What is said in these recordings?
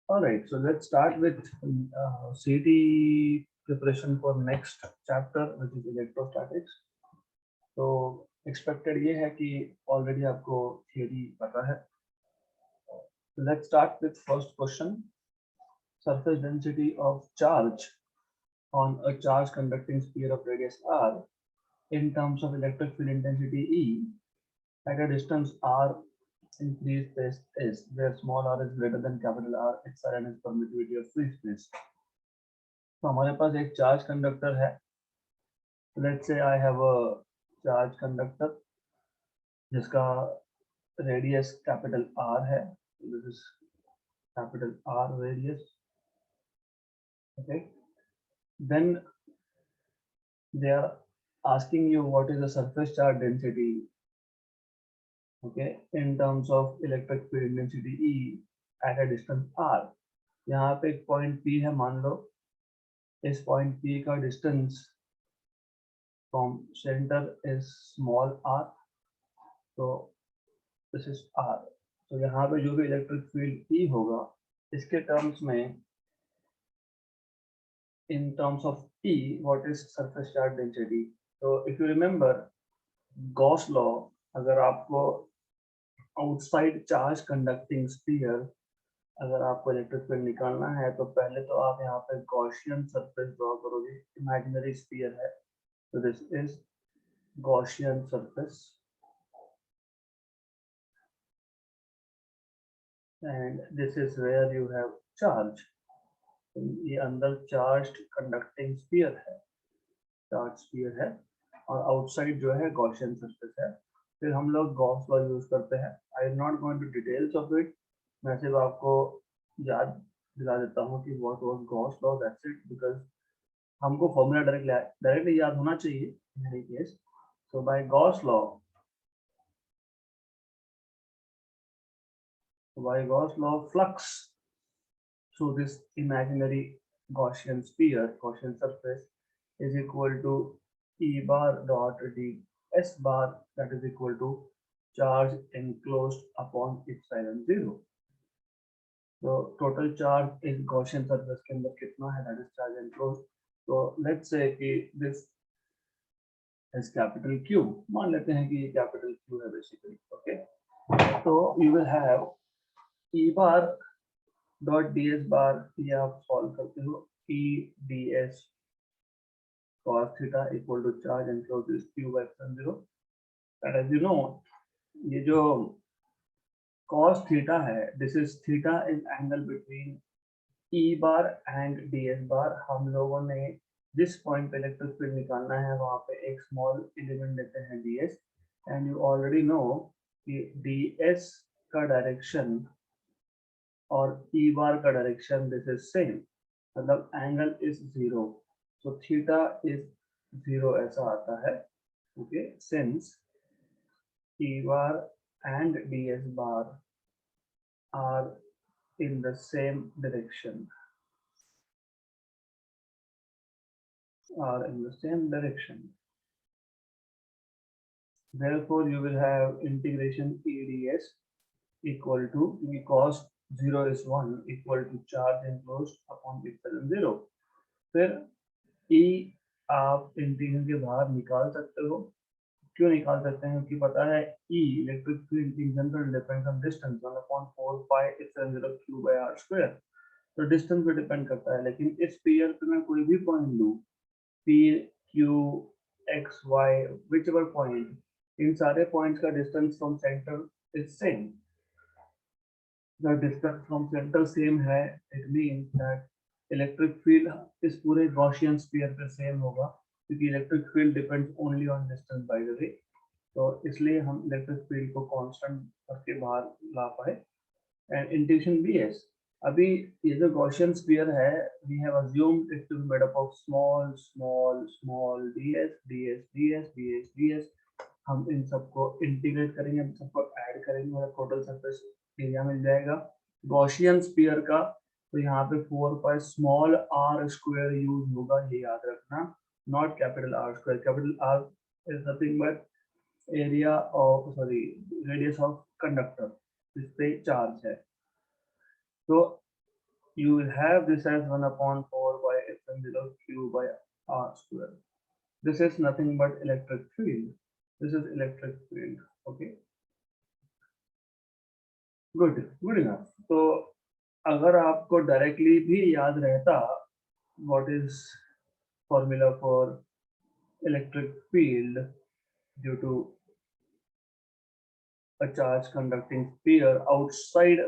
All right, so let's start with CT preparation for next chapter, which is electrostatics. तो expected ये है कि already आपको theory पता है. Let's start with first question. Surface density of charge on a charge conducting sphere of radius r in terms of electric field intensity E at a distance r in free space is, where small r is greater than capital R, epsilon is permittivity of free space. तो हमारे पास एक charge conductor है. Let's say I have a charge conductor जिसका radius capital R है. This is capital R radius. Okay, then they are asking you what is the surface charge density, okay, in terms of electric field density E at a distance R. यहाँ पे एक point P है, मान लो इस point P का distance from center is small r, so this is r. तो यहाँ पे जो भी इलेक्ट्रिक फील्ड E होगा इसके टर्म्स में, in terms of E, what is surface charge density? तो if you remember Gauss law, अगर आपको outside charge conducting sphere अगर आपको इलेक्ट्रिक फील्ड निकालना है तो पहले तो आप यहाँ पे गॉसियन सरफेस ड्रॉ करोगे. इमेजिनरी स्फीयर है, तो this is Gaussian surface and this is where you have charge. ये अंदर चार्ज कंडक्टिंग स्फीयर है, चार्ज स्फीयर है, और आउटसाइड जो है गॉसियन सरफेस है. फिर हम लोग गॉस लॉ यूज करते हैं. I am not going to details of it, मैं सिर्फ आपको याद दिला देता हूँ कि what was Gauss law, that's it, because हमको फॉर्मूला डायरेक्टली याद होना चाहिए in any case. So by Gauss law, flux through this imaginary Gaussian sphere, Gaussian surface, is equal to E bar dot ds bar, that is equal to charge enclosed upon epsilon 0. So total charge is Gaussian surface के अंदर कितना है, that is charge enclosed. So let's say कि this is capital Q. मान लेते हैं कि ये capital Q है basically. Okay, so you will have E bar dot ds bar, ये आप सॉल्व करते हो, E ds cos theta equal to charge enclosed is Q by epsilon 0. And as you know, ये जो cos theta है, this is theta is angle between E bar and ds bar. हम लोगों ने जिस पॉइंट पे इलेक्ट्रिक फील्ड निकालना है वहां पे एक स्मॉल एलिमेंट लेते हैं ds, and you already know कि ds का डायरेक्शन और E bar का डायरेक्शन दिस इज सेम, मतलब angle is 0, so theta is 0 ऐसा आता है. Okay, since E bar and ds bar are in the same direction, therefore you will have integration E ds equal to E cos 0 is 1 equal to charge enclosed upon epsilon 0. फिर E आप integration के बाहर निकाल सकते हो. क्यों निकाल सकते हैं? क्योंकि पता है E electric field in general depends on distance 1/4 pi epsilon 0 q by r square. तो डिस्टेंस पे डिपेंड करता है, लेकिन इस स्फीयर पे मैं कोई भी पॉइंट लूं, P Q X Y whichever point, इन सारे पॉइंट्स का distance from centre is same. The distance from center same है, it means that electric field इस पूरे Gaussian sphere पे same होगा, क्योंकि electric field depends only on distance by the way. तो इसलिए हम electric field को constant करके बाहर ला पाए. And integration bs, अभी ये जो Gaussian sphere है, we have assumed it to be made up of small ds. हम इन सबको इंटीग्रेट करेंगे, हम सबको ऐड करेंगे और टोटल सरफेस एरिया मिल जाएगा गॉसियन स्फीयर का. तो यहाँ पे 4 pi small r square use होगा, ये याद रखना, not capital R square. Capital R is nothing but area of radius of conductor जिस पे चार्ज है. तो you will have this as 1 upon 4 by epsilon 0 q by r square. This is nothing but electric field. This is electric field. Okay, good enough. तो अगर आपको directly भी याद रहता what is formula for electric field due to a charge conducting sphere outside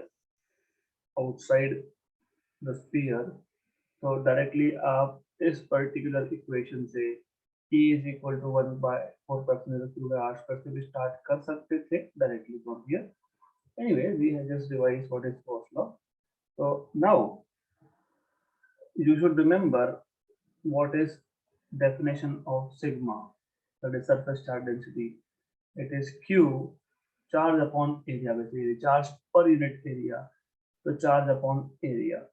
the sphere, तो directly आप इस particular equation से E is equal to 1 by 4 pi epsilon 0 q by r square से भी स्टार्ट कर सकते थे directly from here. Anyway, we have just revised what is Gauss law. So now you should remember what is definition of sigma, that is surface charge density. It is q charge upon area, basically charge per unit area, so charge upon area.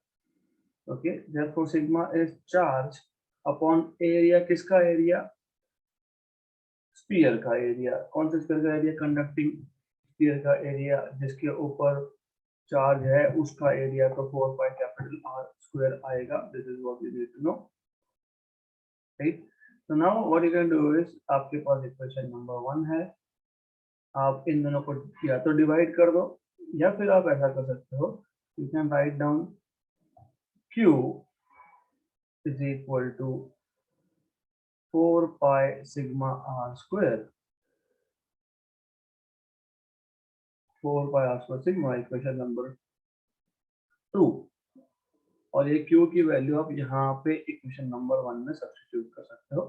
Okay, therefore sigma is charge upon area. किसका area? Sphere का area. कौन से sphere का area? Conducting sphere का area, जिसके ऊपर charge है उसका एरिया. तो 4 pi कैपिटल R स्क्वायर आएगा. This is what you need to know. Right, so now what you can do is, आपके पास इक्वेशन नंबर 1 है, आप इन दोनों को या तो डिवाइड कर दो या फिर आप ऐसा कर सकते हो, you can write down Q is equal to 4 pi sigma r square. 4 pi r square sigma, equation number 2. और ये Q की वैल्यू आप यहाँ पे इक्वेशन नंबर 1 में सब्स्टिट्यूट कर सकते हो.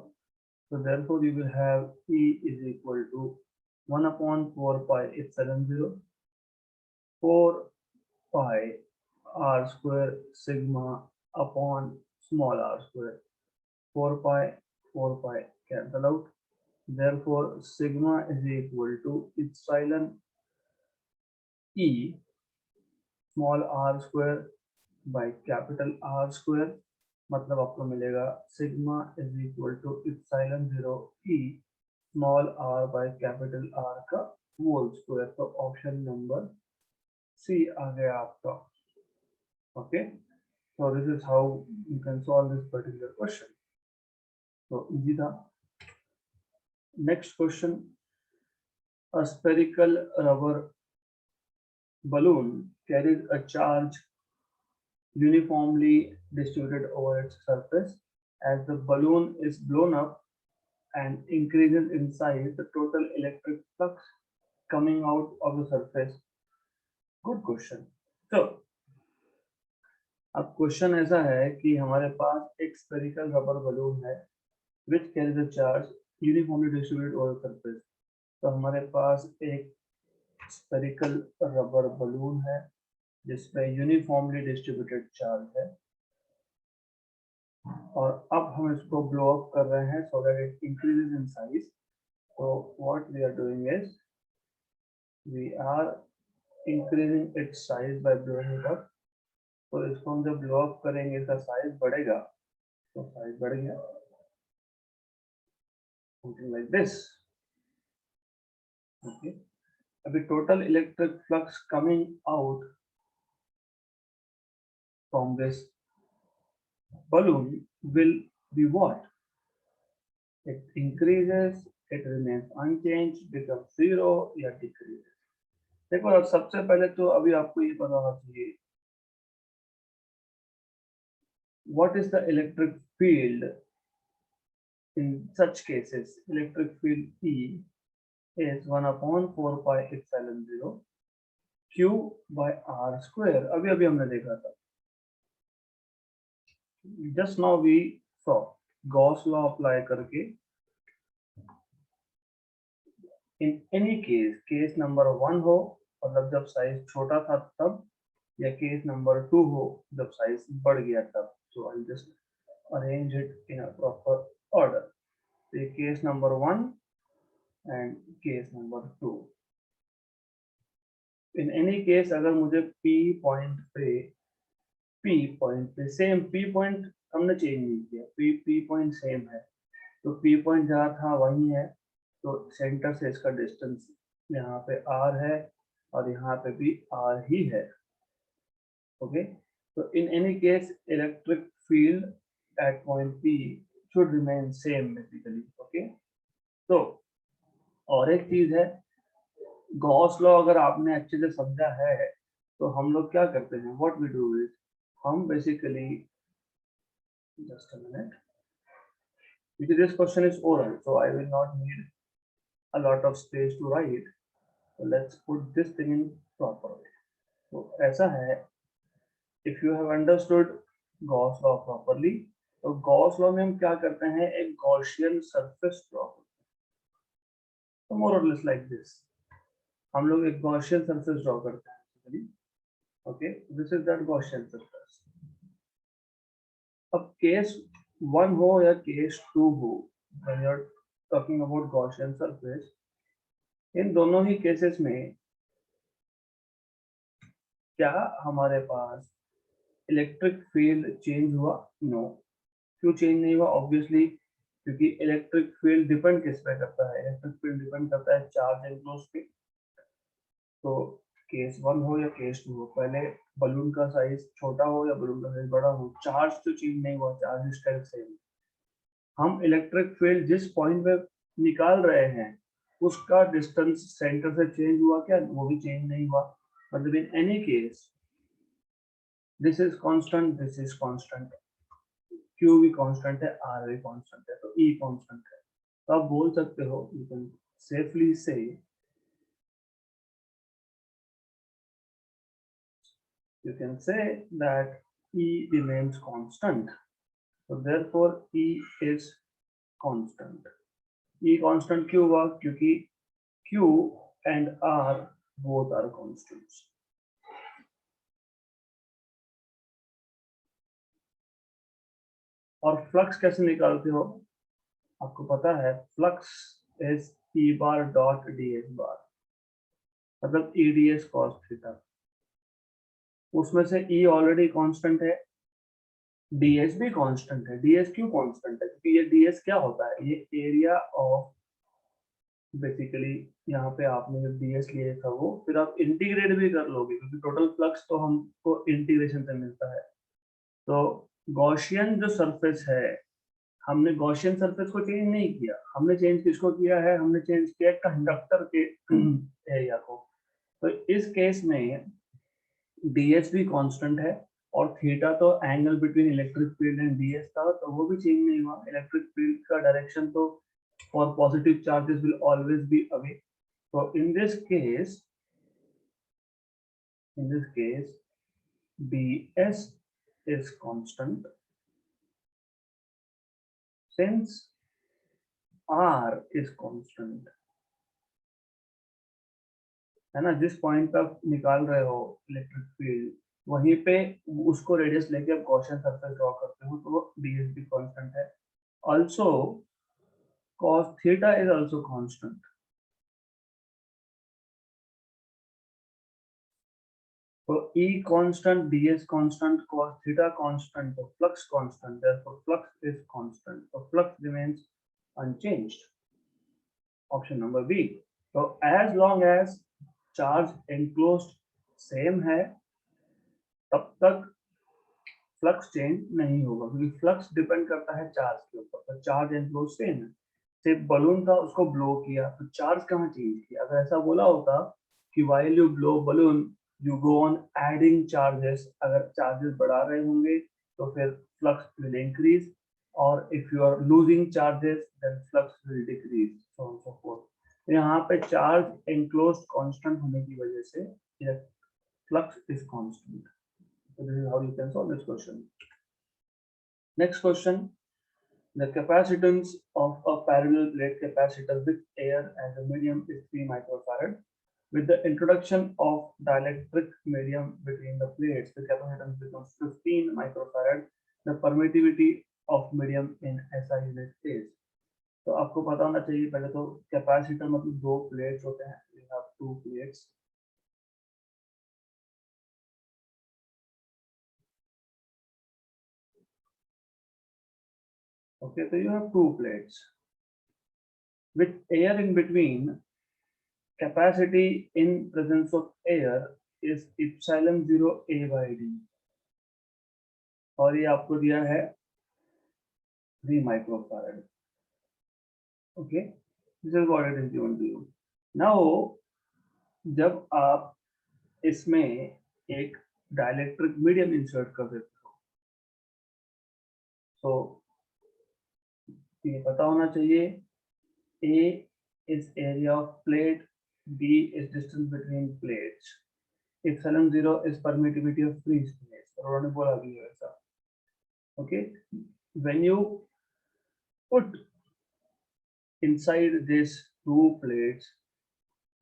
So therefore you will have E is equal to 1 upon 4 pi epsilon 0 4 pi r square sigma upon small r square. 4 pi cancel out. Therefore sigma is equal to epsilon E small r square by capital R square. मतलब आपको मिलेगा sigma is equal to epsilon 0 E small r by capital R का whole square. तो option number C आ गया आपका. Okay, so this is how you can solve this particular question. So easy था. Next question, a spherical rubber balloon carries a charge uniformly distributed over its surface. As the balloon is blown up and increases in size, the total electric flux coming out of the surface. Good question. So अब question ऐसा है कि हमारे पास एक spherical rubber balloon है which carries a charge uniformly distributed over the surface. तो हमारे पास एक स्फेरिकल रबर बलून है जिसमें यूनिफॉर्मली डिस्ट्रीब्यूटेड चार्ज है, और अब हम इसको ब्लो अप कर रहे हैं so that it increases in size. तो what we are doing is we are increasing its size by blowing it up. तो इसको हम जब ब्लो अप करेंगे इसका साइज बढ़ेगा, तो साइज बढ़ गया something like this. Okay, अभी total electric flux coming out from this balloon will be what? It increases, it remains unchanged, becomes 0 या decreases. देखो अब सबसे पहले तो अभी आपको ये पता होना चाहिए what is the electric field in such cases. Electric field E is 1 upon 4 pi epsilon 0 Q by R square. अभी अभी हमने देखा था. Just now we saw Gauss law apply करके in any case नंबर 1 हो मतलब जब साइज छोटा था तब, या केस नंबर 2 हो जब साइज बढ़ गया तब. So I'll just arrange it in a proper order. So case number 1 and case number 2. In any case अगर मुझे P पॉइंट पे सेम P पॉइंट हमने चेंज नहीं किया, P पॉइंट सेम है, तो P पॉइंट जहाँ था वही है. तो सेंटर से इसका डिस्टेंस यहाँ पे R है और यहाँ पे भी R ही है. Okay, So in any case, electric field at point P should remain same basically. Okay. तो और एक चीज है, गॉस लॉ अगर आपने अच्छे से समझा है तो हम लोग क्या करते हैं, व्हाट वी डू इज हम basically, just a minute, because this question is oral so I will not need a lot of space to write, so let's put this thing in proper way. तो ऐसा है, if you have understood Gauss law properly, तो Gauss law में हम क्या करते हैं, एक गॉसियन सरफेस ड्रॉ करते हैं, तो more or less like this, हम लोग एक गॉसियन सरफेस ड्रॉ करते हैं। Okay, this is that Gaussian surface. अब केस 1 हो या केस 2 हो, when you are talking about Gaussian surface, इन दोनों ही केसेस में क्या हमारे पास इलेक्ट्रिक फील्ड चेंज हुआ? नो। क्यों चेंज नहीं हुआ? ऑब्वियसली क्योंकि इलेक्ट्रिक फील्ड डिपेंड किस पे करता है, इलेक्ट्रिक फील्ड डिपेंड करता है चार्ज एनक्लोज पे। तो केस 1 हो या केस 2 हो, पहले बलून का साइज छोटा हो या बलून का साइज बड़ा हो, चार्ज तो चेंज नहीं हुआ, चार्ज स्टिल सेम। हम इलेक्ट्रिक फील्ड जिस पॉइंट पे निकाल रहे हैं उसका डिस्टेंस सेंटर से चेंज हुआ क्या? वो भी चेंज नहीं हुआ। मतलब इन any case this is constant, this is constant, Q भी कांस्टेंट है, R भी कांस्टेंट है, तो E कांस्टेंट है। तो आप बोल सकते हो, यू कैन सेफली से, you can say that E remains constant. So therefore E is constant. E constant क्यों हुआ? क्योंकि Q and R both are constants. और फ्लक्स कैसे निकालते हो? आपको पता है, flux is E bar dot ds बार, मतलब E ds cos थीटा। उसमें से E ऑलरेडी कांस्टेंट है, ds भी कांस्टेंट है। ds क्यों कांस्टेंट है? क्योंकि ये ds क्या होता है, ये एरिया ऑफ, बेसिकली यहाँ पे आपने जो ds लिया था वो फिर आप इंटीग्रेट भी कर लोगे, क्योंकि टोटल फ्लक्स तो हमको इंटीग्रेशन से मिलता है। तो गॉसियन जो सरफेस है, हमने गॉसियन सरफेस को चेंज नहीं किया, हमने चेंज किसको किया है? हमने चेंज किया कंडक्टर के एरिया को। तो इस केस में ds भी कांस्टेंट है, और थीटा तो angle between electric field and ds था, तो वो भी चेंज नहीं हुआ। इलेक्ट्रिक फील्ड का डायरेक्शन तो for positive charges will always be away. तो in this case ds is constant since R is constant, है ना? जिस पॉइंट पे आप निकाल रहे हो इलेक्ट्रिक फील्ड, वहीं पे उसको रेडियस लेके आप गॉसियन सरफेस ड्रॉ करते हो, तो ds भी कांस्टेंट है। Also cos theta is also constant. So E constant, ds constant, cos theta constant, so flux constant, therefore flux is constant, so flux remains unchanged. Option number B. So as long as charge enclosed same है, तब तक flux change नहीं होगा, क्योंकि flux depend करता है charge के ऊपर। तो चार्ज एनक्लोज सेम है, सिर्फ बलून था उसको ब्लो किया, तो चार्ज कहाँ चेंज किया? अगर ऐसा बोला होता कि while you blow balloon you go on adding charges, अगर चार्जेस बढ़ा रहे होंगे तो फिर फ्लक्स विल इंक्रीज, और if you are losing charges then flux will decrease, so on so forth. यहाँ पे चार्ज एनक्लोज्ड कांस्टेंट होने की वजह से flux is constant. So this is how you can solve this question. Next question: the capacitance of a parallel plate capacitor with air as a medium is 3 microfarad. With the introduction of dielectric medium between the plates, the capacitance becomes 15 microfarad. The permittivity of medium in SI unit is. तो आपको पता होना चाहिए पहले तो, capacitor मतलब दो plates होते हैं, we have two plates. Okay, so you have two plates with air in between. Capacity in presence of air is epsilon 0 A by D. और ये आपको दिया है 3 microfarad. Okay, this is what it is given to you. Now जब आप इसमें एक dielectric medium insert कर देते हो, तो ये पता होना चाहिए A is area of plate, B is distance between plates, epsilon 0 is permittivity of free space, और उन्होंने बोला भी है ऐसा। Okay, when you put inside these two plates,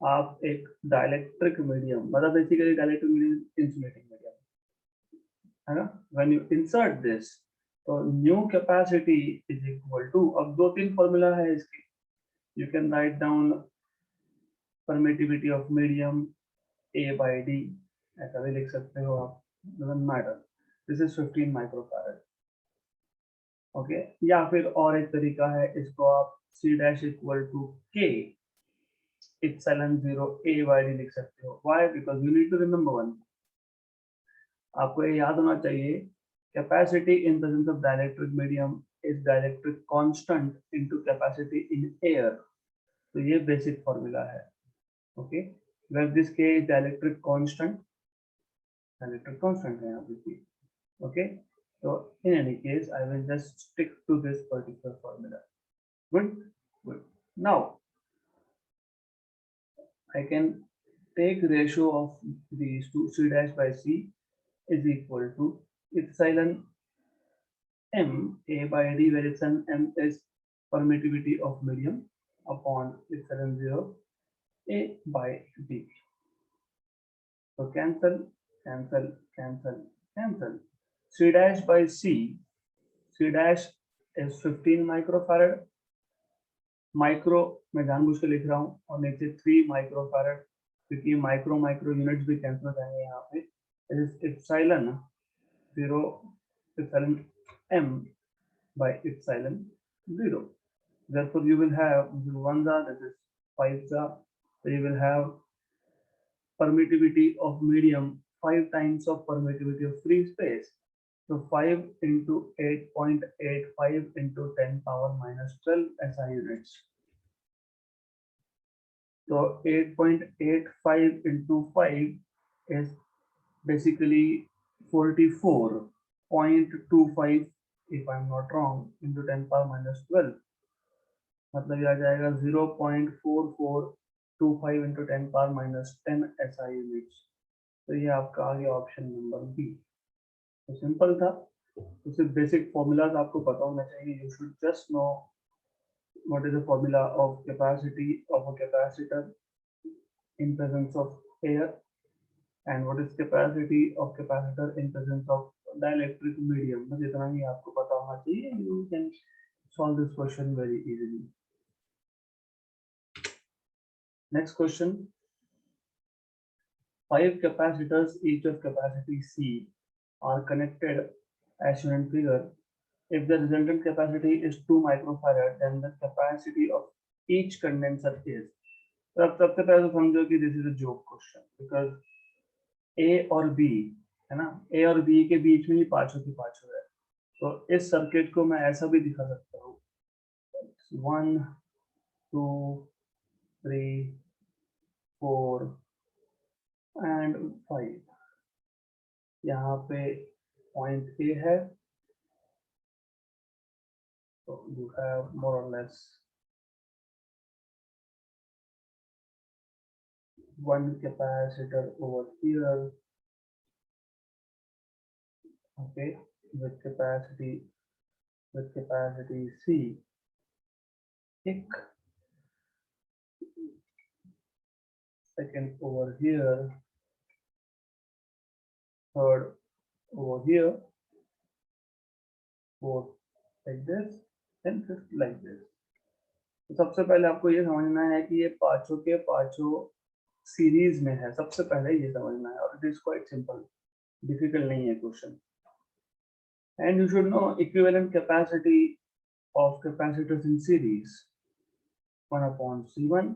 आप एक डाइलेक्ट्रिक मीडियम, मतलब basically dielectric medium insulating medium है ना। when you insert this, तो new capacity is equal to, अब 2-3 फॉर्मूला है इसकी, you can write down permittivity of medium A by D, ऐसा भी लिख सकते हो आप, doesn't matter, this is 15 microfarad. Okay, या फिर और एक तरीका है, इसको आप C dash equal to K epsilon 0 A by D लिख सकते हो। why? because you need to remember one, आपको ये याद होना चाहिए, capacity in presence of dielectric medium is dielectric constant into capacity in air, तो ये बेसिक फॉर्मूला है। Okay, where this K is dielectric constant है यहाँ पे। Okay, so in any case I will just stick to this particular formula. Good, good. Now I can take ratio of these two, C dash by C is equal to epsilon m A by D, where epsilon m is permittivity of medium upon epsilon 0 A by D. So cancel, cancel, cancel, cancel. C dash by C dash is 15 microfarad, micro मैं जानबूझ के लिख रहा हूँ, और नीचे 3 microfarad, क्योंकि micro micro units भी कैंसिल हो जाएंगे यहाँ पे। Epsilon 0 epsilon m by epsilon 0. Therefore you will have 1 this is 5 so you will have permittivity of medium 5 times of permittivity of free space. So 5 into 8.85 into 10 power minus 12 SI units. So 8.85 into 5 is basically 44.25 if I'm not wrong into 10 power minus 12. मतलब ये आ जाएगा 0.4425 into 10 power minus 10 SI units. तो ये आपका आ गया option number B. तो simple था, तो सिर्फ बेसिक फॉर्मूलाज आपको पता होना चाहिए। You should just know what is the formula of capacity of a capacitor in presence of air and what is capacity of capacitor in presence of dielectric medium. बस इतना ही आपको पता होना चाहिए। You can solve this question very easily. Next question. 5 capacitors each of capacity C are connected as shown in figure. If the resultant capacity is 2 microfarad, then the capacity of each condenser is. तो अब सबसे पहले तो समझो कि this is a joke question because A और B है ना, A और B के बीच में ही पांचों की पांचों है। तो इस सर्किट को मैं ऐसा भी दिखा सकता हूँ 1 2 3 4 and 5। यहाँ पे पॉइंट A है, so you have more or less one capacitor over here, okay, with capacity C, second over here, third over here, fourth like this, and fifth like this. तो सबसे पहले आपको ये समझना है कि ये पांचों के पांचों सीरीज में है, सबसे पहले ये समझना है, और it is quite simple, difficult नहीं है question. And you should know equivalent capacity of capacitors in series, 1 upon C1,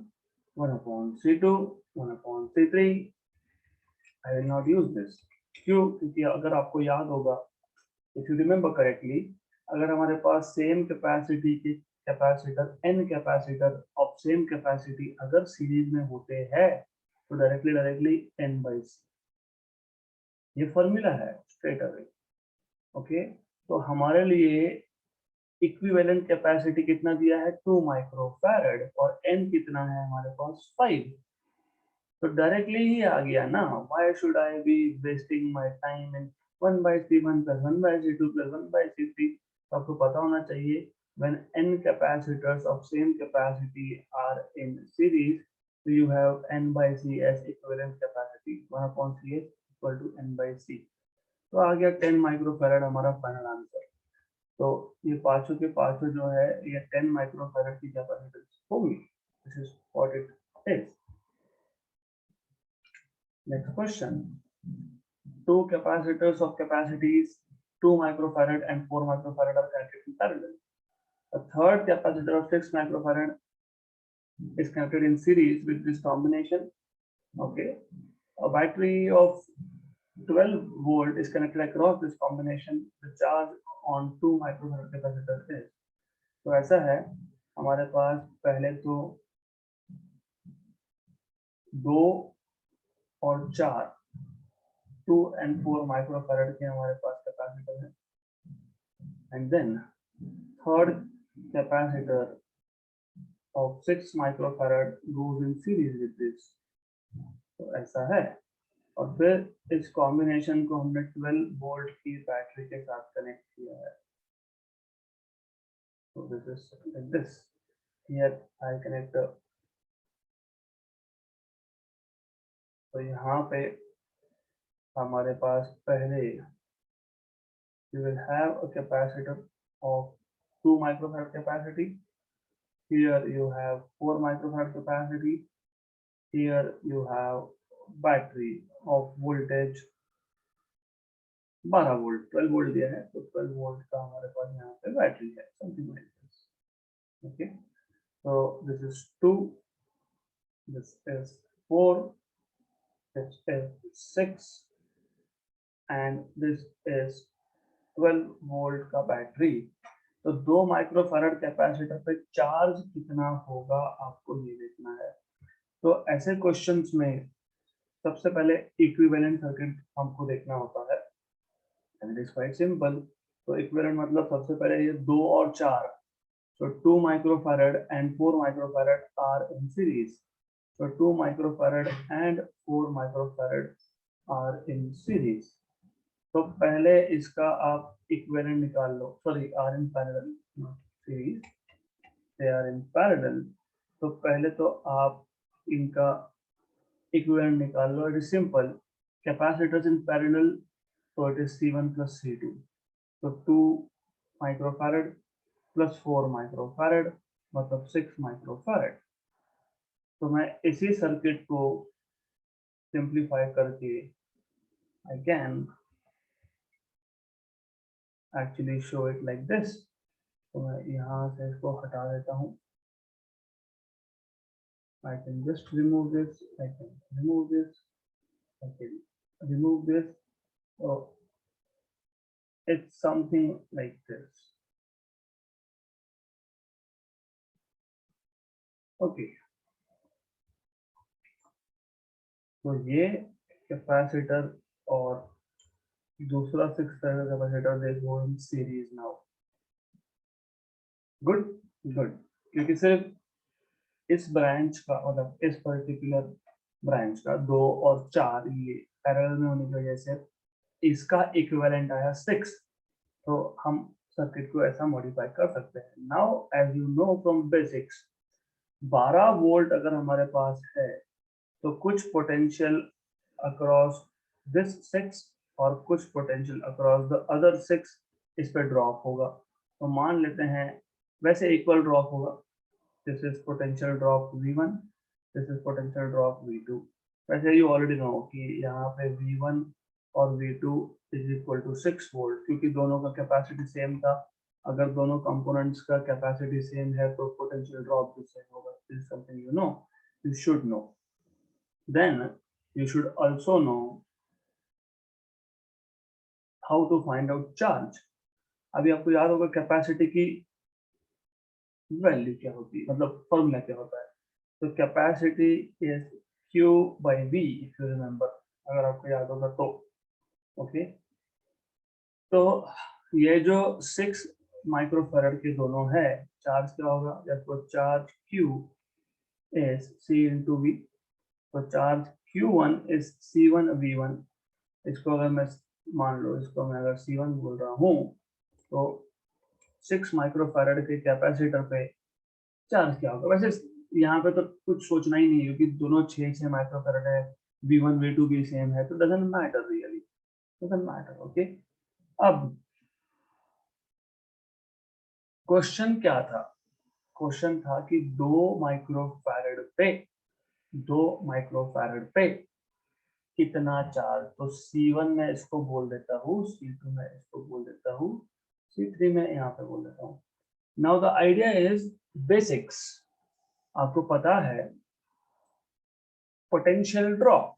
1 upon C2, 1 upon C3. I will not use this. क्यों? क्योंकि अगर आपको याद होगा इफ यू रिमेम्बर करेक्टली, अगर हमारे पास सेम कैपेसिटी के capacitor n capacitor of same capacity अगर सीरीज में होते हैं तो डायरेक्टली n by c, ये फॉर्मूला है स्ट्रेट अवे। ओके, तो हमारे लिए इक्विवेलेंट कैपेसिटी कितना दिया है 2 माइक्रोफैरड और n कितना है हमारे पास 5, तो डायरेक्टली ही आ गया ना, why should I be wasting my time in 1 by c1 plus 1 by c2 plus 1 by c3। तो आपको पता होना चाहिए when n capacitors of same capacity are in series, so you have n by c as equivalent capacity, 1 upon c is equal to n by c। तो आ गया 10 microfarad हमारा final answer. तो ये पांचों के पांचों जो है ये 10 माइक्रोफैरड की कैपेसिटी होगी। This is what it is. Next question. Two capacitors of capacities 2 microfarad and 4 microfarad are connected in parallel. A third capacitor of 6 microfarad is connected in series with this combination. Okay. A battery of 12 volt is connected across this combination. The charge on 2 microfarad capacitor is. तो ऐसा है हमारे पास पहले तो 2 और 4 2 and 4 microfarad के हमारे पास कैपेसिटर है, and then third capacitor of 6 microfarad goes in series with this। तो ऐसा है, और फिर इस कॉम्बिनेशन को हमने 12 वोल्ट की बैटरी के साथ कनेक्ट किया है। तो this is like this, here I connect. तो यहाँ पे हमारे पास पहले you will have a capacitor of 2 microfarad capacity, here you have 4 microfarad capacity, here you have battery of voltage 12 volt, 12 volt दिया है, तो 12 वोल्ट का हमारे पास यहाँ पे बैटरी है, something like this. Okay, so this is 2, this is 4, this is 6 and this is 12 volt का battery. तो 2 माइक्रोफैरड कैपेसिटर पे चार्ज कितना होगा आपको ये देखना है। तो ऐसे क्वेश्चंस में सबसे पहले इक्विवेलेंट सर्किट हमको देखना होता है, and it is quite simple. तो इक्विवेलेंट मतलब सबसे पहले ये 2 और 4, so 2 microfarad and 4 microfarad are in series, so 2 microfarad and 4 microfarad are in series। तो पहले इसका आप इक्विवेलेंट निकाल लो, sorry are in parallel not series, they are in parallel. तो पहले तो आप इनका इक्विवेलेंट निकाल लो, it is simple, capacitors in parallel, तो it is C1 plus C2, तो 2 माइक्रोफैरड प्लस 4 माइक्रोफैरड मतलब 6 माइक्रोफैरड। तो मैं इसी सर्किट को सिंप्लीफाई करके I can actually show it like this. तो मैं यहाँ से इसको हटा देता हूँ, I can just remove this, I can remove this, I can remove this, so it's something like this। Okay, तो ये कैपेसिटर और दूसरा 6 का capacitor they go in series now. Good good, क्योंकि सिर्फ इस ब्रांच का मतलब इस पर्टिकुलर ब्रांच का 2 और 4 ये पैरेलल में होने की वजह से इसका इक्विवेलेंट आया 6, तो हम सर्किट को ऐसा मॉडिफाई कर सकते हैं। Now as you know from basics, 12 volt अगर हमारे पास है तो कुछ पोटेंशियल अक्रॉस दिस 6 और कुछ पोटेंशियल अक्रॉस द अदर 6 इस पे ड्रॉप होगा। तो मान लेते हैं वैसे इक्वल ड्रॉप होगा, this is potential drop V1, this is potential drop V2। वैसे you already know कि यहाँ पे V1 और V2 is equal to 6 volt, क्योंकि दोनों का कैपेसिटी सेम था। अगर दोनों कंपोनेंट्स का कैपेसिटी सेम है तो पोटेंशियल ड्रॉप भी सेम होगा। This is something you know, you should know। Then you should also know how to find out charge. अभी आपको याद होगा कैपेसिटी की वैल्यू क्या होती है, मतलब फॉर्मूला क्या होता है। तो capacity is Q by V, if you remember, अगर आपको याद होगा तो। ओके, तो ये जो 6 माइक्रोफैरड के दोनों है, चार्ज क्या होगा, जब charge Q is C into V, तो charge Q1 is C1 V1। इसको अगर मैं मान लो, इसको मैं अगर C1 बोल रहा हूँ, तो 6 माइक्रोफैरड के कैपेसिटर पे चार्ज क्या होगा। वैसे यहाँ पे तो कुछ सोचना ही नहीं है, क्योंकि दोनों 6 माइक्रोफैरड है, V1 V2 भी सेम है, तो doesn't matter, really doesn't matter. Okay, अब क्वेश्चन क्या था, क्वेश्चन था कि 2 माइक्रोफैरड पे कितना चार्ज। तो C1 में इसको बोल देता हूँ, C2 में इसको बोल देता हूँ, C3 में यहाँ पे बोल देता हूँ। Now the idea is basics. आपको पता है पोटेंशियल ड्रॉप,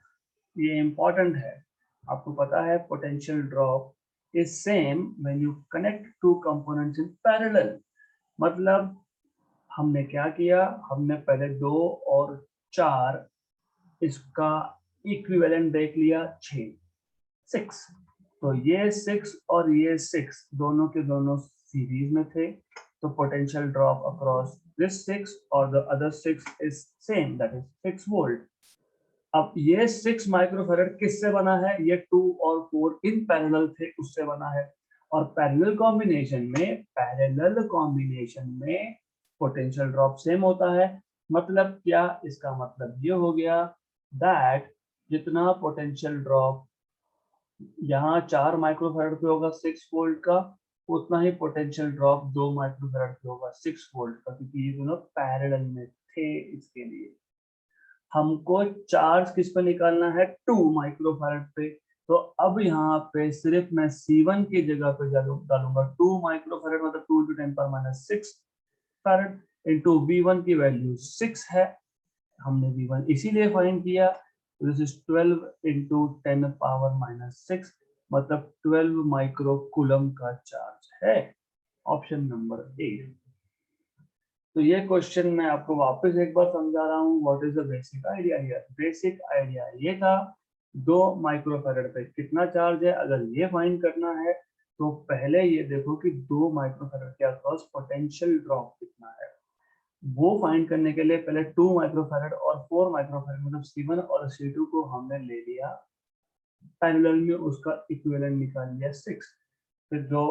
ये इंपॉर्टेंट है। आपको पता है potential drop is same when you connect two components in parallel. मतलब हमने क्या किया, हमने पहले 2 और 4 इसका इक्विवेलेंट देख लिया, 6। तो ये 6 और ये 6 दोनों के दोनों सीरीज में थे, तो पोटेंशियल ड्रॉप अक्रॉस दिस 6 और the other 6 is same, that is 6 volt. अब ये 6 माइक्रोफैरड किससे बना है, ये 2 और 4 इन पैरेलल थे, उससे बना है। और पैरेलल कॉम्बिनेशन में पोटेंशियल ड्रॉप सेम होता है। मतलब क्या, इसका मतलब ये हो गया दैट जितना पोटेंशियल ड्रॉप यहाँ 4 माइक्रोफैरड पे होगा 6 वोल्ट का, उतना ही पोटेंशियल ड्रॉप 2 माइक्रोफैरड पे होगा 6 वोल्ट का, क्योंकि ये दोनों पैरेलल में थे। इसके लिए हमको चार्ज किस पे निकालना है, 2 माइक्रोफैरड पे। तो अब यहाँ पे सिर्फ मैं C1 की जगह पे डालूंगा 2 माइक्रोफैरड, मतलब 2 × 10⁻6 फैरड इंटू V1 की वैल्यू 6 है। हमने V1 इसीलिए फाइंड किया, दिस इज 12 इंटू 10⁻⁻6, मतलब 12 माइक्रो कूलम का चार्ज है। Option number A. तो ये क्वेश्चन मैं आपको वापस एक बार समझा रहा हूँ, what is the basic idea here. Basic idea ये था 2 माइक्रोफैरड पे कितना चार्ज है। अगर ये फाइंड करना है तो पहले ये देखो कि 2 माइक्रोफैरड के अक्रॉस पोटेंशियल ड्रॉप कितना है। वो फाइंड करने के लिए पहले 2 माइक्रोफैरड और 4 माइक्रोफैरड, मतलब C1 और C2 को हमने ले लिया पैरेलल में, उसका इक्विवेलेंट निकाल लिया 6। फिर जो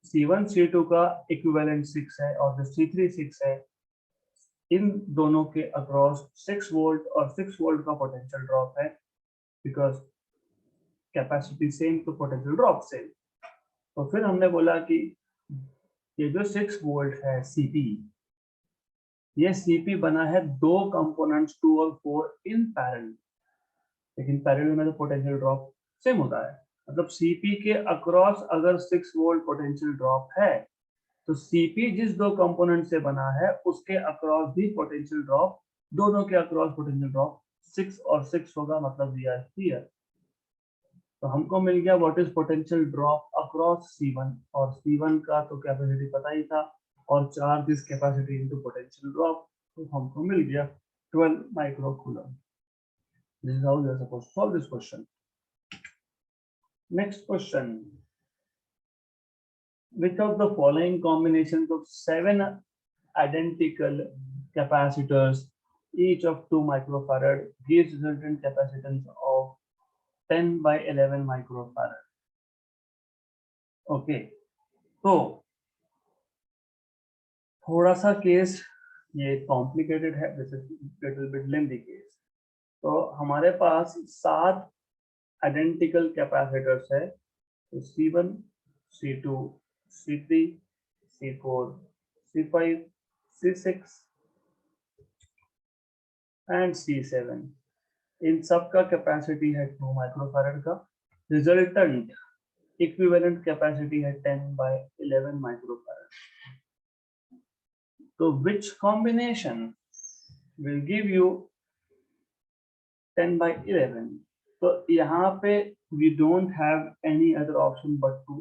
C1 C2 का इक्विवेलेंट 6 है और जो C3 6 है, इन दोनों के अक्रॉस 6 वोल्ट और 6 वोल्ट का पोटेंशियल ड्रॉप है, बिकॉज कैपेसिटी सेम तो पोटेंशियल ड्रॉप सेम। तो फिर हमने बोला कि ये जो 6 वोल्ट है CP, ये CP बना है 2 कंपोनेंट्स 2 और 4 इन पैरेलल, लेकिन पैरेलल में तो पोटेंशियल ड्रॉप सेम होता है। मतलब CP के अक्रॉस अगर 6 वोल्ट पोटेंशियल ड्रॉप है, तो CP जिस 2 कंपोनेंट से बना है उसके अक्रॉस भी पोटेंशियल ड्रॉप, दोनों के अक्रॉस पोटेंशियल ड्रॉप 6 और 6 होगा, मतलब वी आर क्लियर। तो हमको मिल गया what is potential drop across C1, और C1 का तो कैपेसिटी पता ही था, और charge is capacity into potential drop, तो हमको मिल गया 12 micro coulomb. This is how you are supposed to solve this question. Next question, which of the following combinations of 7 identical capacitors each of 2 microfarad gives resultant capacitance of 10 by 11 microfarad? Okay, तो थोड़ा सा case ये complicated है, this is little bit lengthy case. तो हमारे पास 7 identical capacitors है, तो C1 C2 C3 C4 C5 C6 and C7। इन सब का कैपेसिटी है 2 माइक्रोफैरड का। रिजल्टेंट इक्विवेलेंट कैपेसिटी है 10 by 11 माइक्रोफैरड। तो which combination will give you 10 by 11? तो यहाँ पे we don't have any other option but to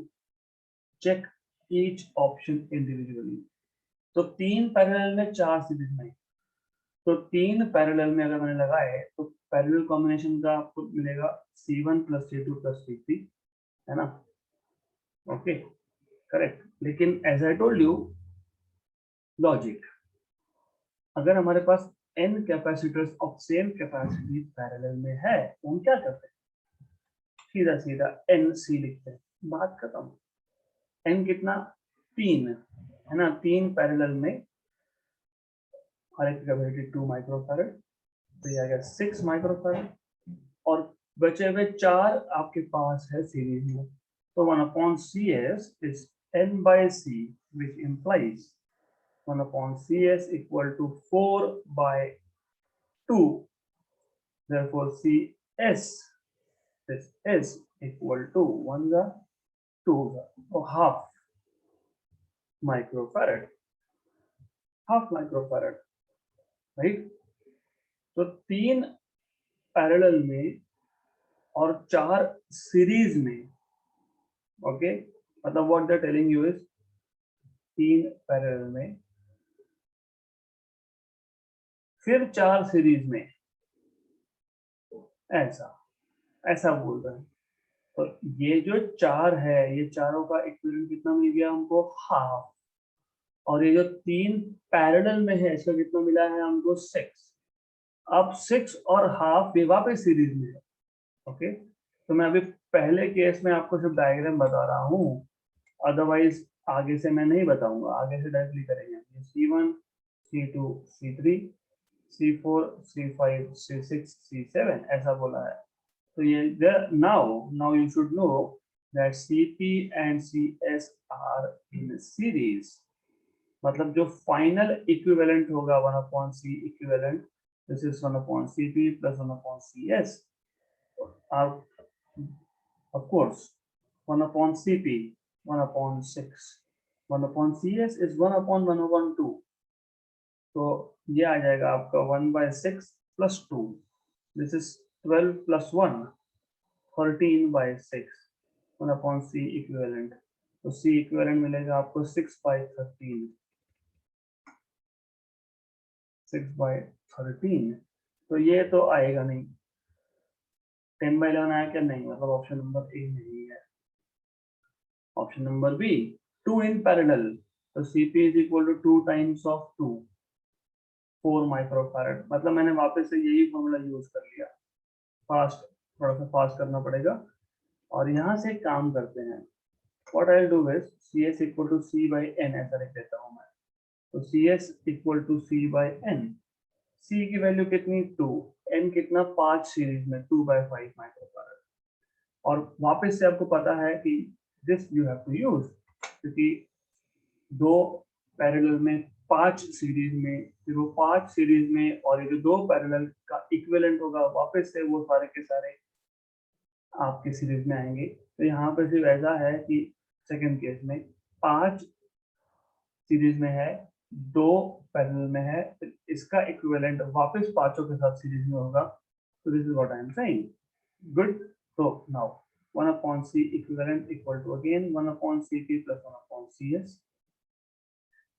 check each option individually. तो 3 पैरेलल में 4 सीरीज में, तो 3 पैरेलल में अगर मैंने लगाए तो पैरेलल कॉम्बिनेशन का आपको मिलेगा C1 + C2 + C3, है ना? Okay, correct. लेकिन as I told you, logic, अगर हमारे पास n capacitors of same capacity parallel में है तो हम क्या करते हैं? सीधा सीधा NC लिखते हैं, बात खत्म. n कितना? 3, है ना? 3 पैरेलल में, हर एक कैपेसिटी 2 माइक्रोफैरड, तो ये आ गया 6 माइक्रोफैरड, और बचे हुए 4 आपके पास है सीरीज में. तो 1/CS is n/C, which implies 1/CS equal to 4/2. Therefore, CS is equal to 1 का 2 का, तो half माइक्रोफैरड, राइट. तो 3 पैरेलल में और 4 सीरीज में. ओके, मतलब what they telling you is 3 parallel में, फिर 4 सीरीज में, ऐसा बोल रहे हैं. तो ये जो 4 है, ये चारों का इक्विवेलेंट कितना मिल गया हमको? हाफ. और ये जो 3 पैरेलल में है, इसका कितना मिला है हमको? 6. अब 6 और हाफ ये वापस सीरीज में है. ओके, तो मैं अभी पहले केस में आपको सिर्फ डायग्राम बता रहा हूँ, अदरवाइज आगे से मैं नहीं बताऊंगा, आगे से डायरेक्टली करेंगे. C1, C2, C3, C4, C5, C6, C7 ऐसा बोला है. तो ये now you should know that CP and CS are in series. मतलब जो फाइनल इक्विवेलेंट होगा 1/C equivalent, this is 1/CP + 1/CS. Of course, 1/CP 1/6, 1/CS is 1/1/2. तो ये आ जाएगा आपका 1/6 + 2. This is 12 + 1, 13/6, 1/C equivalent. तो C इक्विवेलेंट मिलेगा आपको 6/13, 6/13. तो ये तो आएगा नहीं. 10/11 आया क्या? नहीं, मतलब ऑप्शन नंबर ए नहीं है. Option number B, 2 in parallel. तो CP is equal to 2 times of 2, 4 microfarad. मतलब मैंने वापस से यही फॉर्मूला यूज कर लिया. थोड़ा सा फास्ट करना पड़ेगा. और यहाँ से काम करते हैं. What I'll do is CS equal to C/N ऐसा लिख देता हूँ मैं. तो CS equal to C/N. C की वैल्यू कितनी? 2. N कितना? 5 सीरीज में 2/5 माइक्रोफैरड. और वापस से आपको पता है कि this you have to use, क्योंकि 2 पैरेलल में 5 सीरीज में, फिर वो 5 सीरीज में, और ये जो 2 पैरेलल का इक्विवेलेंट होगा वापस से वो सारे के सारे आपके सीरीज में आएंगे. तो यहाँ पे सिर्फ ऐसा है कि सेकंड केस में 5 सीरीज में है, 2 पैरेलल में है, इसका इक्विवेलेंट वापस पांचों के साथ सीरीज में होगा. तो this is what I am saying. Good. तो now 1/C equivalent equal to again 1/CP + 1/CS,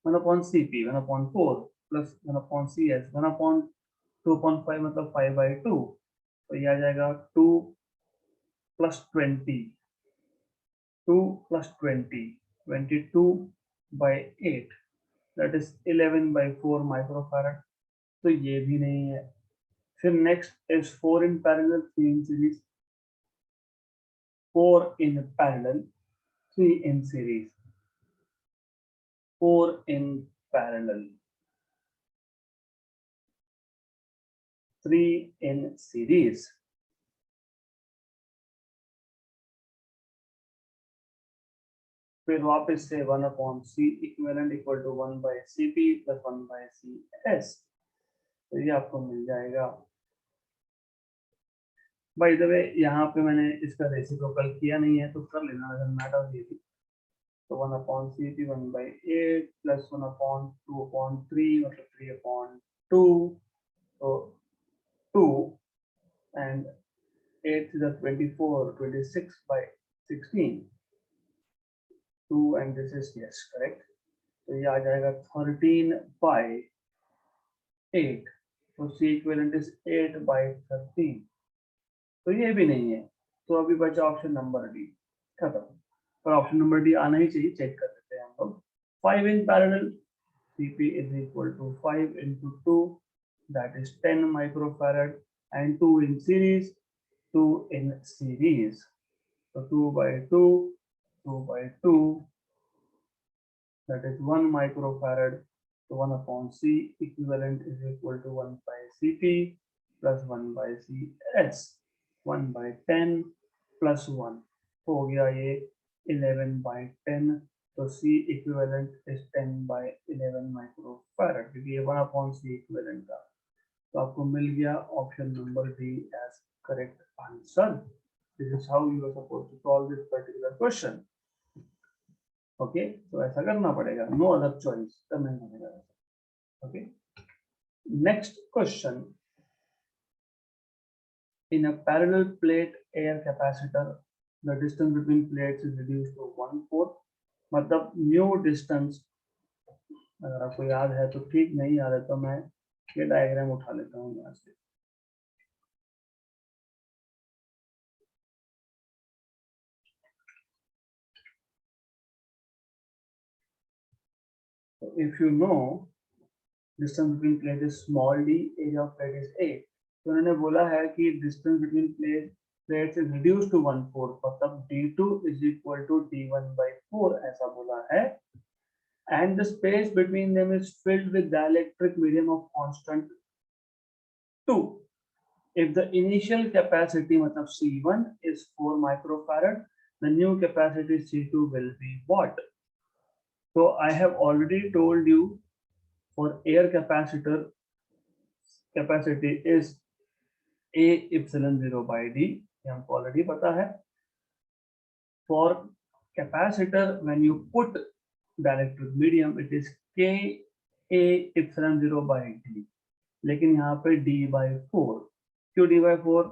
1/CP 1/4 + 1/CS, 1/2.5 मतलब 5/2. तो ये आ जाएगा 2 + 20, 2 + 20, 22/8, that is 11/4 माइक्रोफैरड. तो ये भी नहीं है. फिर next is 4 in parallel, 3 in series, 4 in parallel, 3 in series, 4 in parallel, 3 in series. फिर वापस से 1/C equivalent equal to 1/CP + 1/CS. तो ये आपको मिल जाएगा. बाय द वे, यहाँ पे मैंने इसका रेसिप्रोकल किया नहीं है, तो कर लेना, अगर मैटर ये भी. तो 1/CP 1/8 + 1/2/3 मतलब 3/2. तो 2 and 8 is 24, 26 by 16, 2 and this is yes correct. तो ये आ जाएगा 13 by 8, तो C equivalent is 8 by 13, तो ये भी नहीं है, तो अभी बचा ऑप्शन नंबर डी, खत्म। पर ऑप्शन नंबर डी आना ही चाहिए, चेक कर लेते हैं हम लोग। 5 in parallel, Cp is equal to 5 into 2, that is 10 microfarad, and 2 in series, 2 in series, so 2 by 2, 2 by 2, that is 1 microfarad, so 1 upon C equivalent is equal to 1 by Cp plus 1 by Cs, 1 by 10 plus 1 हो गया ये 11 by 10, तो C equivalent is 10 by 11 microfarad, क्योंकि ये 1 upon C equivalent था, तो आपको मिल गया option number D as correct answer. This is how you are supposed to solve this particular question. Okay, तो ऐसा करना पड़ेगा, नो अदर चॉइस, करना ही पड़ेगा। Okay, next question, in a parallel plate air capacitor the distance between plates is reduced to 1/4, मतलब new distance, अगर आपको याद है तो ठीक, नहीं याद है तो मैं ये डायग्राम उठा लेता हूँ यहाँ से। So if you know distance between plate is small d, area of plate is a, तो उन्होंने बोला है कि distance between plates is reduced to 1/4, मतलब d2 is equal to d1 by 4 ऐसा बोला है, and the space between them is filled with dielectric medium of constant 2. If the initial capacity मतलब C1 is 4 microfarad, the new capacity C2 will be what? So I have already told you for air capacitor capacity is A epsilon 0 by D, ये हमको already पता है। For capacitor when you put dielectric medium it is K A epsilon 0 by D, लेकिन यहाँ पे D by 4, क्यों D by 4?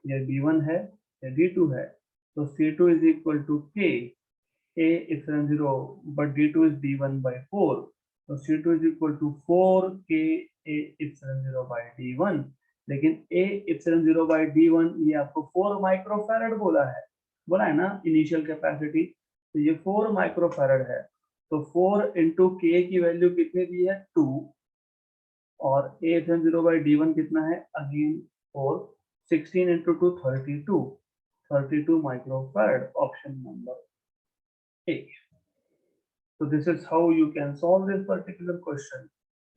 ये D1 है, ये D2 है, तो C2 is equal to K A epsilon 0, but D2 is D1 by 4, so C2 is equal to 4 K A epsilon 0 by D1, लेकिन A epsilon 0 by D1 ये आपको 4 microfarad बोला है ना इनिशियल कैपेसिटी, तो ये 4 माइक्रोफैरड है, तो 4 into K की वैल्यू कितनी दी है 2, और A epsilon 0 by D1 कितना है again 4, 16 into 2 32 microfarad, option number A. So this is how you can solve this particular question.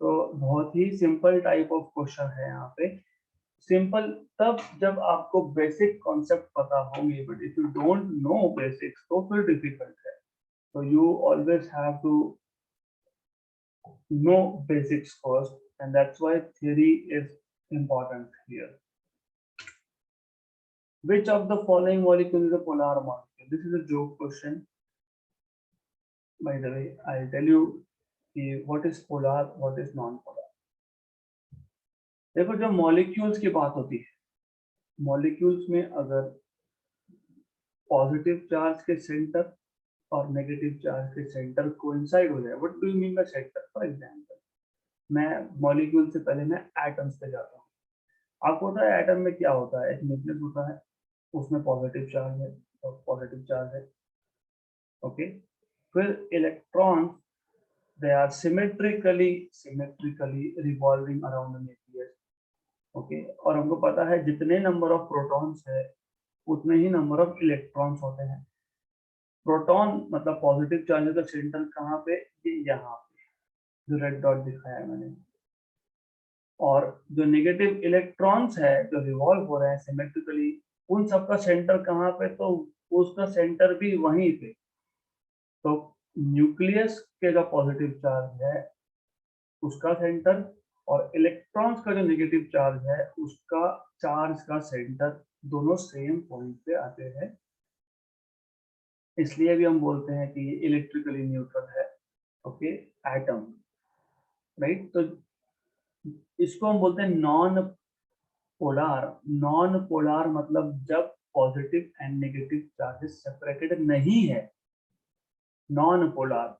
तो बहुत ही सिंपल टाइप ऑफ क्वेश्चन है यहाँ पे। सिंपल तब जब आपको बेसिक कॉन्सेप्ट पता होंगे, but if you don't know basics तो फिर डिफिकल्ट है। So you always have to know basics first, and that's why theory is important here. Which of the following molecule is a polar molecule? This is a joke question. By the way, I'll tell you what is polar, what is non-polar. देखो, जब molecules की बात होती है, molecules में अगर positive charge के centre और नेगेटिव चार्ज के सेंटर कोइंसाइड हो जाए, what do you mean by centre? For example, मैं मॉलिक्यूल से पहले मैं एटम्स पे जाता हूँ। आपको पता है एटम में क्या होता है? एक न्यूक्लियस होता है, उसमें पॉजिटिव चार्ज है और पॉजिटिव चार्ज है, ओके। फिर electrons, they are symmetrically revolving around the nucleus, okay. और हमको पता है जितने नंबर ऑफ प्रोटॉन्स है उतने ही नंबर ऑफ इलेक्ट्रॉन्स होते हैं। प्रोटॉन मतलब पॉजिटिव चार्ज का सेंटर कहाँ पे? ये यहाँ पे, जो रेड डॉट दिखाया है मैंने। और जो नेगेटिव इलेक्ट्रॉन्स है जो रिवॉल्व हो रहे हैं सिमेट्रिकली, उन सबका सेंटर कहाँ पे? तो उसका सेंटर भी वहीं पे। तो न्यूक्लियस के जो पॉजिटिव चार्ज है उसका सेंटर, और इलेक्ट्रॉन्स का जो नेगेटिव चार्ज है उसका चार्ज का सेंटर, दोनों सेम पॉइंट पे आते हैं। इसलिए भी हम बोलते हैं कि ये इलेक्ट्रिकली न्यूट्रल है, ओके, एटम, राइट। तो इसको हम बोलते हैं नॉन पोलार, नॉन पोलार मतलब जब positive and negative charges separated नहीं है। नॉन पोलार,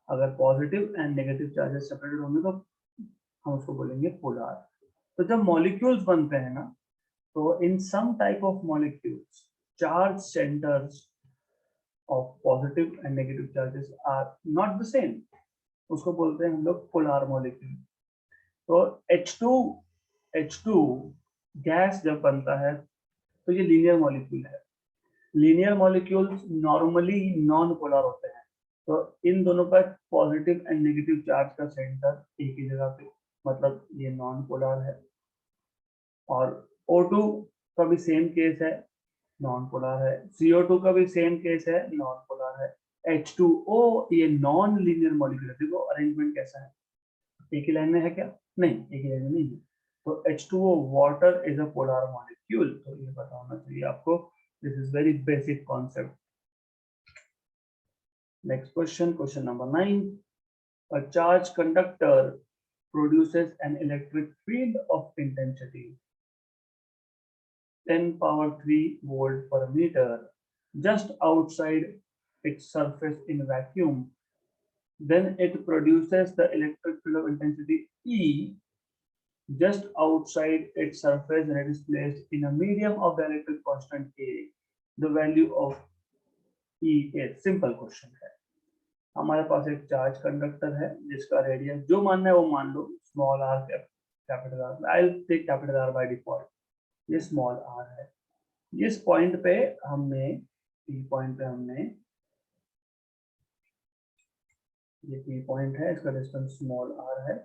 अगर positive and negative charges separated होंगे तो हम उसको बोलेंगे पोलार। तो जब मॉलिक्यूल्स बनते हैं ना, तो in some type of molecules charge centres of positive and negative charges are not the same, उसको बोलते हैं हम लोग पोलार मॉलिक्यूल। तो H2 गैस जब बनता है तो ये लीनियर मॉलिक्यूल है। Linear molecules normally non polar होते हैं, तो इन दोनों का पॉजिटिव एंड नेगेटिव चार्ज का सेंटर एक ही जगह पे, मतलब ये नॉन पोलर है। और O2 का भी सेम केस है, नॉन पोलर है। CO2 का भी सेम केस है, नॉन पोलर है। H2O ये नॉन लीनियर मॉलिक्यूल है। देखो अरेंजमेंट कैसा है, एक ही लाइन में है क्या? नहीं, एक ही लाइन में नहीं है। तो H2O water is a polar molecule, तो ये पता होना चाहिए आपको। This is very basic concept. Next question, question number 9. A charged conductor produces an electric field of intensity 10 power 3 volt per meter just outside its surface in vacuum. Then it produces the electric field of intensity E just outside its surface and it is placed in a medium of the electric constant A. The value of E is simple question है। हमारे पास एक charge conductor है जिसका radius जो मानना है वो मान लो, small R capital R, I will take capital R by default, ये स्मॉल आर है। इस पॉइंट पे हमने पी पॉइंट पे हमने ये पी पॉइंट है, इसका डिस्टेंस स्मॉल आर है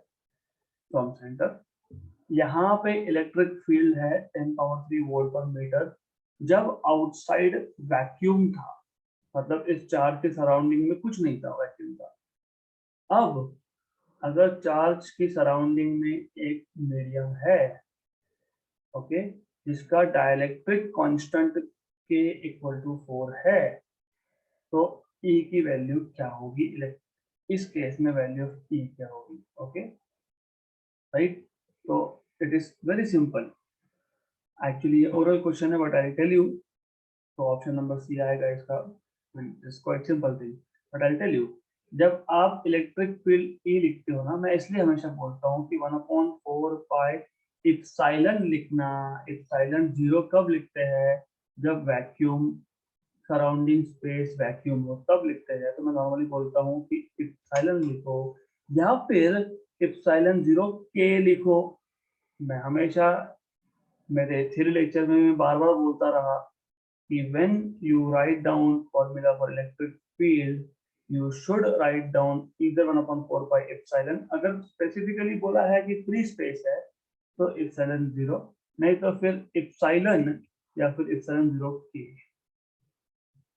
फ्रॉम सेंटर। यहाँ पे इलेक्ट्रिक फील्ड है 10 पावर 3 वोल्ट पर मीटर जब आउटसाइड वैक्यूम था, मतलब इस चार्ज के सराउंडिंग में कुछ नहीं था, वैक्यूम था। अब अगर चार्ज की सराउंडिंग में एक मीडियम है, ओके, जिसका डाइलेक्ट्रिक कांस्टेंट के इक्वल टू 4 है, तो E की वैल्यू क्या होगी? इस केस में वैल्यू ऑफ E क्या होगी? Okay, right. तो it is very simple, actually ये ओरल क्वेश्चन है बट आई टेल यू। तो ऑप्शन नंबर सी आएगा इसका। It's quite simple thing but I tell you. जब आप इलेक्ट्रिक फील्ड E लिखते हो ना, मैं इसलिए हमेशा बोलता हूँ कि 1/4 पाई इप्सिलॉन लिखना। इप्सिलॉन 0 कब लिखते हैं? जब वैक्यूम, सराउंडिंग स्पेस वैक्यूम हो, तब लिखते हैं। तो मैं नॉर्मली बोलता हूँ कि इप्सिलॉन लिखो या फिर इप्सिलॉन 0 K लिखो। मैं हमेशा मेरे थ्योरी लेक्चर में मैं बार बार बोलता रहा कि when you write down formula for electric field, you should write down either 1/4 pi epsilon। अगर स्पेसिफिकली बोला है कि फ्री स्पेस है तो epsilon 0, नहीं तो फिर epsilon या फिर epsilon 0 k।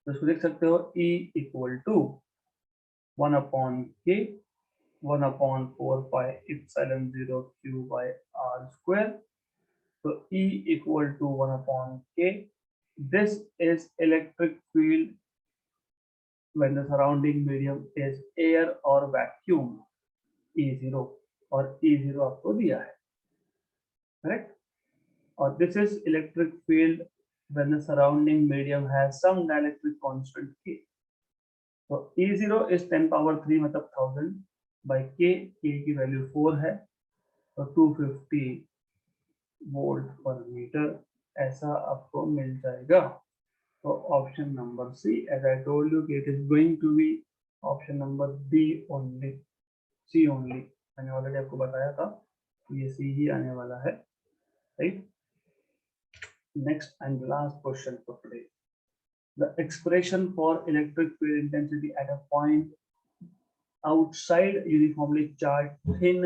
तो इसको देख सकते हो E equal to 1/k 1/4 pi epsilon 0 q by r square। तो E equal to 1/k. This is electric field when the surrounding medium is air or vacuum, E0, और E0 आपको दिया है, correct? और this is electric field when the surrounding medium has some dielectric constant K. तो E0 is 10 power 3 मतलब 1000 by K, K की value 4 है, तो 250 वोल्ट पर मीटर ऐसा आपको मिल जाएगा। तो option number C, as I told you, it is going to be option number B only, C only. मैंने ऑलरेडी आपको बताया था ये सी ही आने वाला है, right. Next and last question for today, the expression for electric field intensity at a point outside uniformly charged thin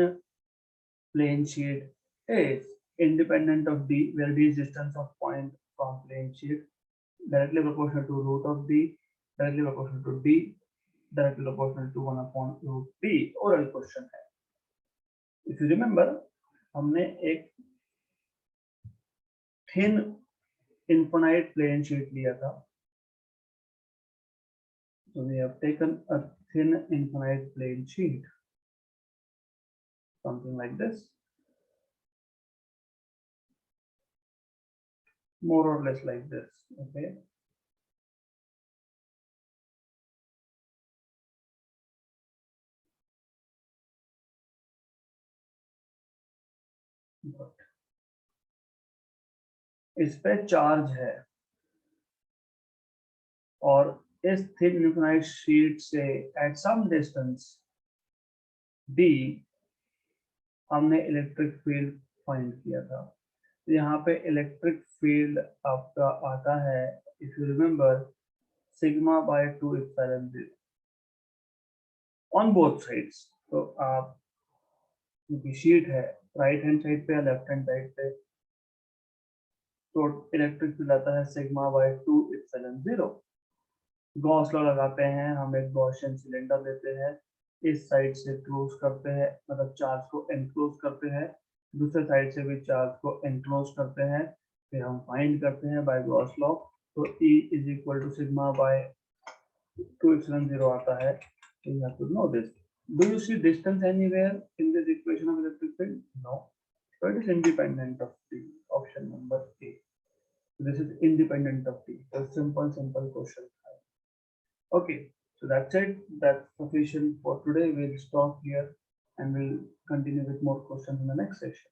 plane sheet is independent of d, where d is distance of point from plane sheet, directly proportional to root of d, directly proportional to d, directly proportional to 1/root d। Oral question है। If you remember, हमने एक thin infinite plane sheet लिया था। So we have taken a thin infinite plane sheet, something like this, more or less like this. Okay. इस पे charge है और इस थिन न्यूक्लियोटाइड शीट से एट सम डिस्टेंस d हमने इलेक्ट्रिक फील्ड फाइंड किया था। तो यहाँ पे इलेक्ट्रिक फील्ड आपका आता है, if you remember, sigma by 2 epsilon 0 on both sides. तो आप क्योंकि शीट है राइट हैंड साइड पे या लेफ्ट हैंड साइड पे, तो इलेक्ट्रिक फील्ड आता है sigma by 2 epsilon 0। Gauss law लगाते हैं, हम एक गॉसियन सिलेंडर लेते हैं, इस साइड से क्लोज करते हैं, मतलब चार्ज को एनक्लोज करते हैं, दूसरे साइड से भी चार्ज को एनक्लोज करते हैं, फिर हम फाइंड करते हैं बाय गॉस लॉ। तो E is equal to sigma by 2 epsilon 0 आता है। So you have to know this. Do you see distance anywhere in this equation of electric field? No. So it is independent of T. Option number A. So this is independent of T. So simple question. Okay. So that's it. That's sufficient for today. We'll stop here and we'll continue with more questions in the next session.